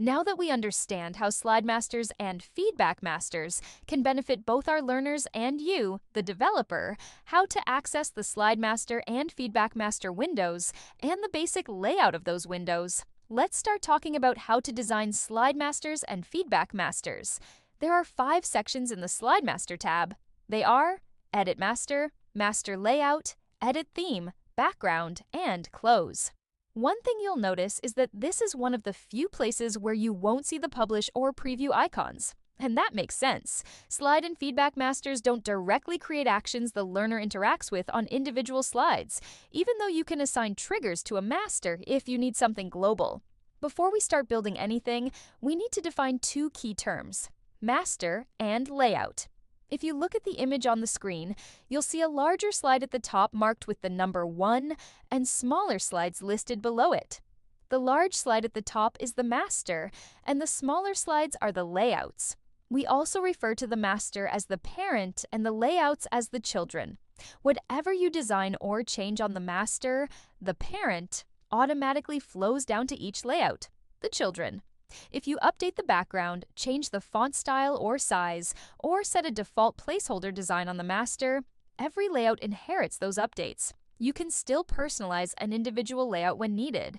Now that we understand how slide masters and feedback masters can benefit both our learners and you, the developer, how to access the slide master and feedback master windows, and the basic layout of those windows, let's start talking about how to design slide masters and feedback masters. There are 5 sections in the slide master tab. They are Edit Master, Master Layout, Edit Theme, Background, and Close. One thing you'll notice is that this is one of the few places where you won't see the publish or preview icons. And that makes sense. Slide and feedback masters don't directly create actions the learner interacts with on individual slides, even though you can assign triggers to a master if you need something global. Before we start building anything, we need to define 2 key terms: master and layout. If you look at the image on the screen, you'll see a larger slide at the top marked with the number 1 and smaller slides listed below it. The large slide at the top is the master, and the smaller slides are the layouts. We also refer to the master as the parent and the layouts as the children. Whatever you design or change on the master, the parent, automatically flows down to each layout, the children. If you update the background, change the font style or size, or set a default placeholder design on the master, every layout inherits those updates. You can still personalize an individual layout when needed.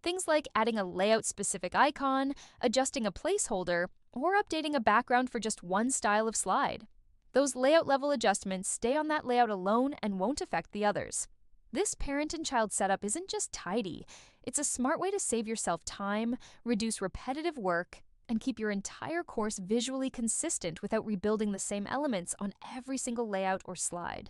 Things like adding a layout-specific icon, adjusting a placeholder, or updating a background for just one style of slide. Those layout-level adjustments stay on that layout alone and won't affect the others. This parent and child setup isn't just tidy, it's a smart way to save yourself time, reduce repetitive work, and keep your entire course visually consistent without rebuilding the same elements on every single layout or slide.